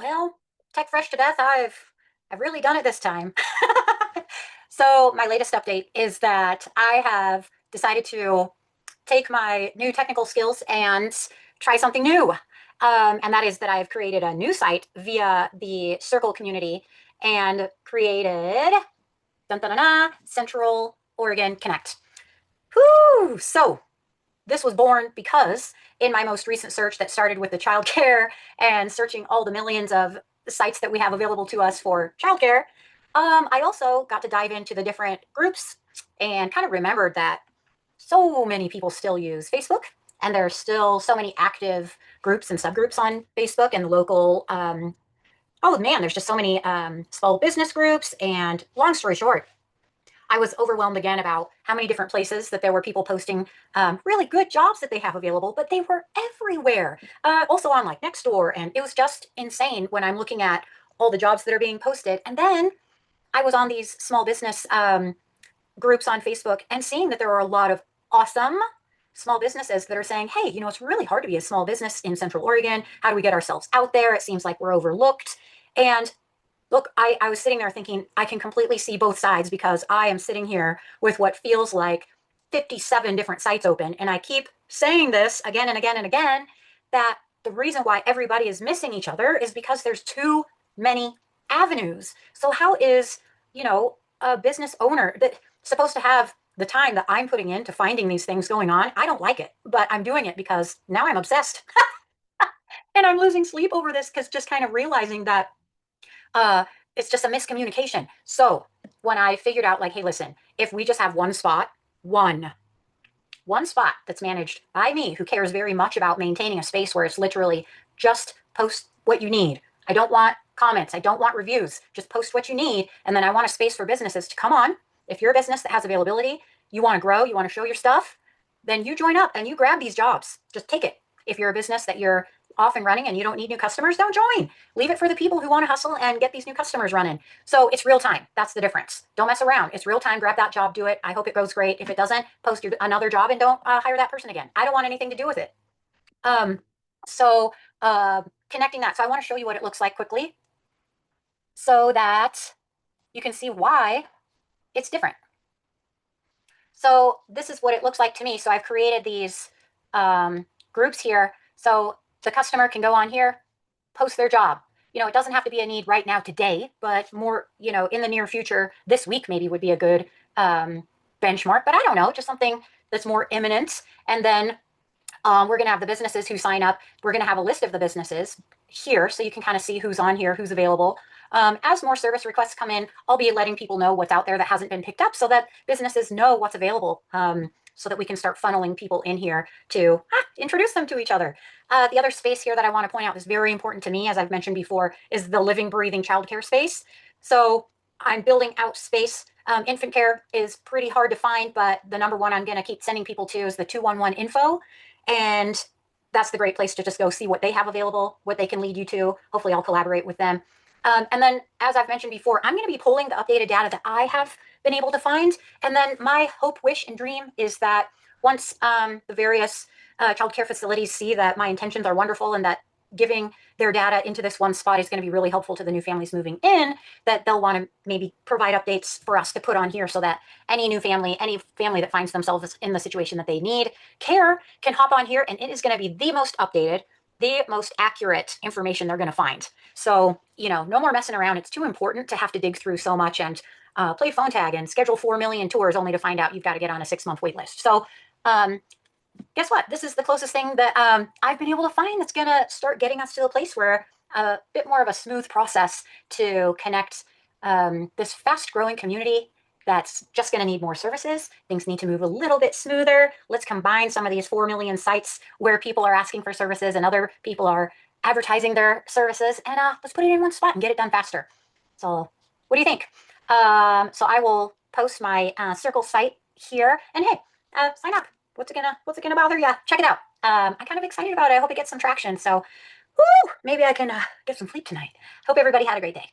Well, tech fresh to death, I've really done it this time. So my latest update is that I have decided to take my new technical skills and try something new. And that is that I've created a new site via the Circle community and created dun, dun, dun, dun, Central Oregon Connect. Whoo! So this was born because in my most recent search that started with the childcare and searching all the millions of sites that we have available to us for childcare, I also got to dive into the different groups and kind of remembered that so many people still use Facebook, and there are still so many active groups and subgroups on Facebook and the local. Oh man, there's just so many small business groups. And long story short, I was overwhelmed again about how many different places that there were people posting really good jobs that they have available, but they were everywhere. Also on like Nextdoor, and it was just insane when I'm looking at all the jobs that are being posted. And then I was on these small business groups on Facebook and seeing that there are a lot of awesome small businesses that are saying, hey, it's really hard to be a small business in Central Oregon. How do we get ourselves out there? It seems like we're overlooked. And look, I was sitting there thinking, I can completely see both sides because I am sitting here with what feels like 57 different sites open. And I keep saying this again and again and again, that the reason why everybody is missing each other is because there's too many avenues. So how is, a business owner that supposed to have the time that I'm putting into finding these things going on? I don't like it, but I'm doing it because now I'm obsessed. And I'm losing sleep over this because just kind of realizing that uh, it's just a miscommunication. So when I figured out, like, hey, listen, if we just have one spot, one spot that's managed by me, who cares very much about maintaining a space where it's literally just post what you need. I don't want comments. I don't want reviews. Just post what you need. And then I want a space for businesses to come on. If you're a business that has availability, you want to grow, you want to show your stuff, then you join up and you grab these jobs. Just take it. If you're a business that you're off and running and you don't need new customers, don't join. Leave it for the people who want to hustle and get these new customers running. So it's real time. That's the difference. Don't mess around. It's real time. Grab that job, do it. I hope it goes great. If it doesn't, post another job and don't hire that person again. I don't want anything to do with it. Um, so connecting that. So I want to show you what it looks like quickly so that you can see why it's different. So this is what it looks like to me. So I've created these groups here. So the customer can go on here, post their job. It doesn't have to be a need right now today, but more, in the near future, this week maybe would be a good benchmark. But I don't know, just something that's more imminent. And then we're going to have the businesses who sign up. We're going to have a list of the businesses here so you can kind of see who's on here, who's available. As more service requests come in, I'll be letting people know what's out there that hasn't been picked up so that businesses know what's available, so that we can start funneling people in here to introduce them to each other. The other space here that I want to point out is very important to me, as I've mentioned before, is the living, breathing childcare space. So I'm building out space. Infant care is pretty hard to find, but the number one I'm going to keep sending people to is the 211 info. And that's the great place to just go see what they have available, what they can lead you to. Hopefully I'll collaborate with them. And then, as I've mentioned before, I'm going to be pulling the updated data that I have been able to find. And then my hope, wish, and dream is that once the various child care facilities see that my intentions are wonderful and that giving their data into this one spot is going to be really helpful to the new families moving in, that they'll want to maybe provide updates for us to put on here so that any new family, any family that finds themselves in the situation that they need care can hop on here, and it is going to be the most updated, the most accurate information they're going to find. So, no more messing around. It's too important to have to dig through so much and play phone tag and schedule 4 million tours only to find out you've got to get on a 6-month wait list. So guess what? This is the closest thing that I've been able to find that's going to start getting us to a place where a bit more of a smooth process to connect this fast-growing community that's just going to need more services. Things need to move a little bit smoother. Let's combine some of these 4 million sites where people are asking for services and other people are advertising their services, and let's put it in one spot and get it done faster. So what do you think? So I will post my Circle site here, and hey, sign up. What's it gonna bother you? Check it out. I'm kind of excited about it. I hope it gets some traction. So, maybe I can get some sleep tonight. Hope everybody had a great day.